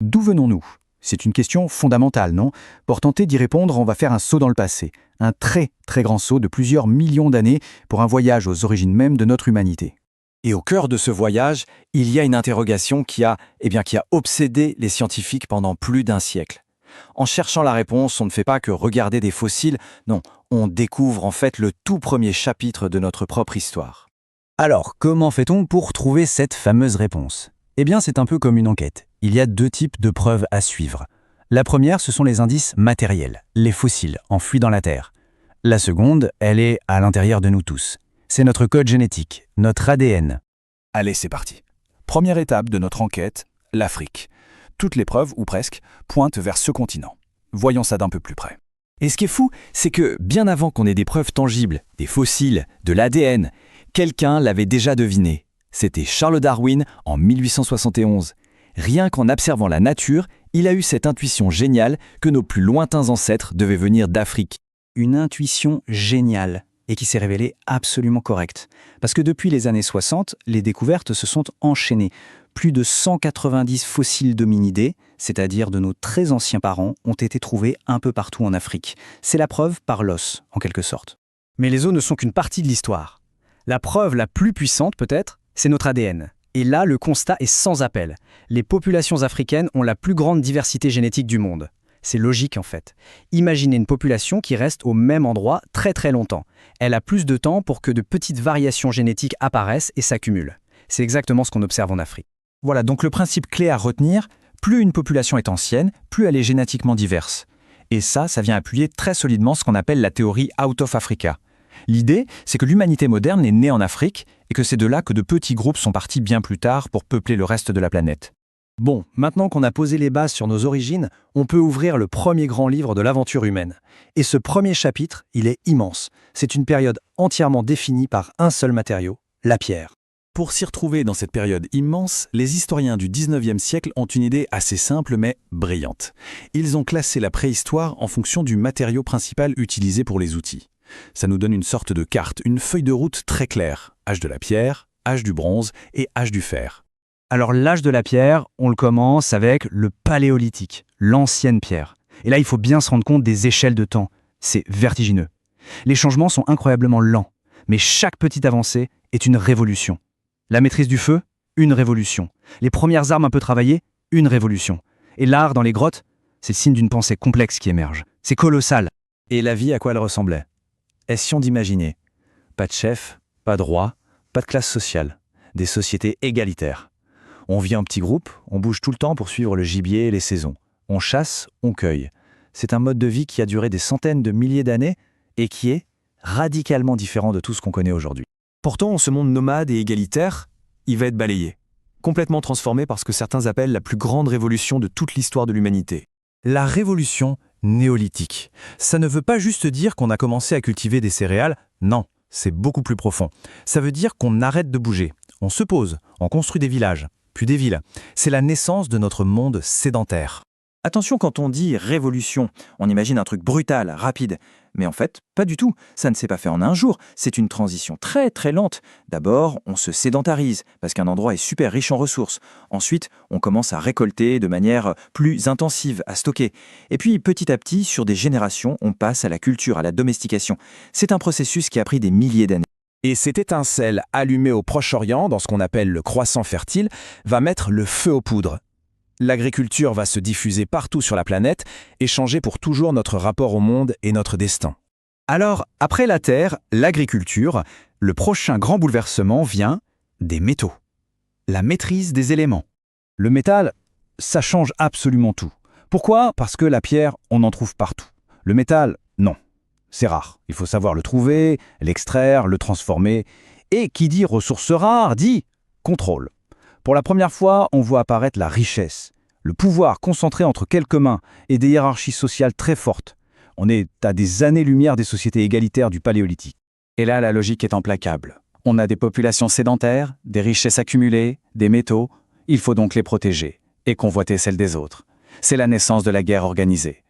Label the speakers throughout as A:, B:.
A: D'où venons-nous? C'est une question fondamentale, non? Pour tenter d'y répondre, on va faire un saut dans le passé. Un très, très grand saut de plusieurs millions d'années pour un voyage aux origines même de notre humanité.
B: Et au cœur de ce voyage, il y a une interrogation qui a obsédé les scientifiques pendant plus d'un siècle. En cherchant la réponse, on ne fait pas que regarder des fossiles, non, on découvre en fait le tout premier chapitre de notre propre histoire.
C: Alors, comment fait-on pour trouver cette fameuse réponse? Eh bien, c'est un peu comme une enquête. Il y a deux types de preuves à suivre. La première, ce sont les indices matériels, les fossiles, enfouis dans la Terre. La seconde, elle est à l'intérieur de nous tous. C'est notre code génétique, notre ADN.
A: Allez, c'est parti. Première étape de notre enquête, l'Afrique. Toutes les preuves, ou presque, pointent vers ce continent. Voyons ça d'un peu plus près.
B: Et ce qui est fou, c'est que bien avant qu'on ait des preuves tangibles, des fossiles, de l'ADN, quelqu'un l'avait déjà deviné. C'était Charles Darwin en 1871. Rien qu'en observant la nature, il a eu cette intuition géniale que nos plus lointains ancêtres devaient venir d'Afrique.
C: Une intuition géniale et qui s'est révélée absolument correcte. Parce que depuis les années 60, les découvertes se sont enchaînées. Plus de 190 fossiles d'hominidés, c'est-à-dire de nos très anciens parents, ont été trouvés un peu partout en Afrique. C'est la preuve par l'os, en quelque sorte. Mais les os ne sont qu'une partie de l'histoire. La preuve la plus puissante, peut-être, c'est notre ADN. Et là, le constat est sans appel. Les populations africaines ont la plus grande diversité génétique du monde. C'est logique en fait. Imaginez une population qui reste au même endroit très très longtemps. Elle a plus de temps pour que de petites variations génétiques apparaissent et s'accumulent. C'est exactement ce qu'on observe en Afrique.
A: Voilà, donc le principe clé à retenir, plus une population est ancienne, plus elle est génétiquement diverse. Et ça vient appuyer très solidement ce qu'on appelle la théorie Out of Africa. L'idée, c'est que l'humanité moderne est née en Afrique et que c'est de là que de petits groupes sont partis bien plus tard pour peupler le reste de la planète.
C: Bon, maintenant qu'on a posé les bases sur nos origines, on peut ouvrir le premier grand livre de l'aventure humaine. Et ce premier chapitre, il est immense. C'est une période entièrement définie par un seul matériau, la pierre.
A: Pour s'y retrouver dans cette période immense, les historiens du 19e siècle ont une idée assez simple mais brillante. Ils ont classé la préhistoire en fonction du matériau principal utilisé pour les outils. Ça nous donne une sorte de carte, une feuille de route très claire. Âge de la pierre, âge du bronze et âge du fer.
C: Alors l'âge de la pierre, on le commence avec le paléolithique, l'ancienne pierre. Et là, il faut bien se rendre compte des échelles de temps. C'est vertigineux. Les changements sont incroyablement lents, mais chaque petite avancée est une révolution. La maîtrise du feu, une révolution. Les premières armes un peu travaillées, une révolution. Et l'art dans les grottes, c'est le signe d'une pensée complexe qui émerge. C'est colossal.
B: Et la vie, à quoi elle ressemblait? Essayons d'imaginer. Pas de chef, pas de roi, pas de classe sociale. Des sociétés égalitaires. On vit en petits groupes, on bouge tout le temps pour suivre le gibier et les saisons. On chasse, on cueille. C'est un mode de vie qui a duré des centaines de milliers d'années et qui est radicalement différent de tout ce qu'on connaît aujourd'hui.
A: Pourtant, ce monde nomade et égalitaire, il va être balayé. Complètement transformé par ce que certains appellent la plus grande révolution de toute l'histoire de l'humanité.
C: La révolution néolithique. Ça ne veut pas juste dire qu'on a commencé à cultiver des céréales, non, c'est beaucoup plus profond. Ça veut dire qu'on arrête de bouger, on se pose, on construit des villages, puis des villes. C'est la naissance de notre monde sédentaire.
B: Attention, quand on dit révolution, on imagine un truc brutal, rapide. Mais en fait, pas du tout. Ça ne s'est pas fait en un jour. C'est une transition très très lente. D'abord, on se sédentarise, parce qu'un endroit est super riche en ressources. Ensuite, on commence à récolter de manière plus intensive, à stocker. Et puis, petit à petit, sur des générations, on passe à la culture, à la domestication. C'est un processus qui a pris des milliers d'années.
A: Et cette étincelle allumée au Proche-Orient, dans ce qu'on appelle le croissant fertile, va mettre le feu aux poudres. L'agriculture va se diffuser partout sur la planète et changer pour toujours notre rapport au monde et notre destin.
C: Alors, après la Terre, l'agriculture, le prochain grand bouleversement vient des métaux. La maîtrise des éléments. Le métal, ça change absolument tout. Pourquoi? Parce que la pierre, on en trouve partout. Le métal, non. C'est rare. Il faut savoir le trouver, l'extraire, le transformer. Et qui dit ressources rares dit contrôle. Pour la première fois, on voit apparaître la richesse, le pouvoir concentré entre quelques mains et des hiérarchies sociales très fortes. On est à des années-lumière des sociétés égalitaires du Paléolithique.
A: Et là, la logique est implacable. On a des populations sédentaires, des richesses accumulées, des métaux. Il faut donc les protéger et convoiter celles des autres. C'est la naissance de la guerre organisée.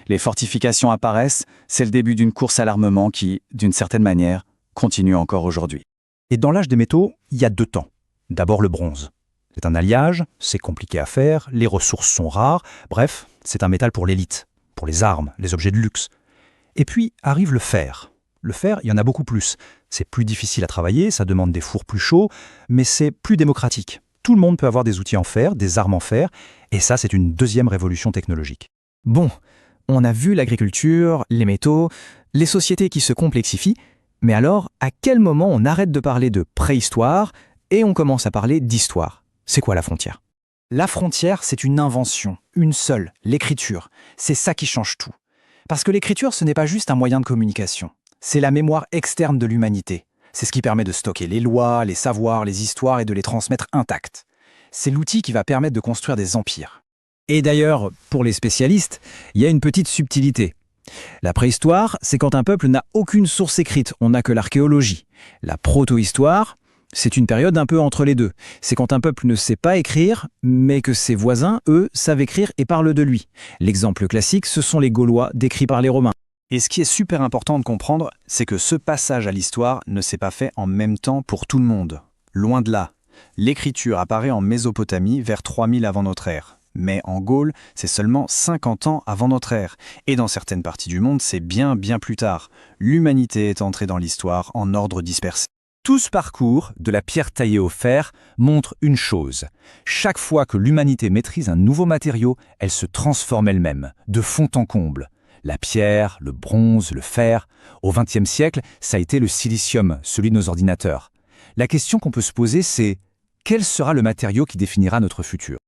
A: Les fortifications apparaissent, c'est le début d'une course à l'armement qui, d'une certaine manière, continue encore aujourd'hui.
C: Et dans l'âge des métaux, il y a deux temps. D'abord le bronze. C'est un alliage, c'est compliqué à faire, les ressources sont rares, bref, c'est un métal pour l'élite, pour les armes, les objets de luxe. Et puis arrive le fer. Le fer, il y en a beaucoup plus. C'est plus difficile à travailler, ça demande des fours plus chauds, mais c'est plus démocratique. Tout le monde peut avoir des outils en fer, des armes en fer, et ça, c'est une deuxième révolution technologique.
D: Bon, on a vu l'agriculture, les métaux, les sociétés qui se complexifient, mais alors, à quel moment on arrête de parler de préhistoire et on commence à parler d'histoire? C'est quoi la frontière?
C: La frontière, c'est une invention, une seule, l'écriture. C'est ça qui change tout. Parce que l'écriture, ce n'est pas juste un moyen de communication. C'est la mémoire externe de l'humanité. C'est ce qui permet de stocker les lois, les savoirs, les histoires et de les transmettre intactes. C'est l'outil qui va permettre de construire des empires.
D: Et d'ailleurs, pour les spécialistes, il y a une petite subtilité. La préhistoire, c'est quand un peuple n'a aucune source écrite, on n'a que l'archéologie. La protohistoire, c'est une période un peu entre les deux. C'est quand un peuple ne sait pas écrire, mais que ses voisins, eux, savent écrire et parlent de lui. L'exemple classique, ce sont les Gaulois décrits par les Romains.
C: Et ce qui est super important de comprendre, c'est que ce passage à l'histoire ne s'est pas fait en même temps pour tout le monde. Loin de là. L'écriture apparaît en Mésopotamie vers 3000 avant notre ère. Mais en Gaule, c'est seulement 50 ans avant notre ère. Et dans certaines parties du monde, c'est bien plus tard. L'humanité est entrée dans l'histoire en ordre dispersé.
A: Tout ce parcours, de la pierre taillée au fer, montre une chose. Chaque fois que l'humanité maîtrise un nouveau matériau, elle se transforme elle-même, de fond en comble. La pierre, le bronze, le fer. Au XXe siècle, ça a été le silicium, celui de nos ordinateurs. La question qu'on peut se poser, c'est quel sera le matériau qui définira notre futur ?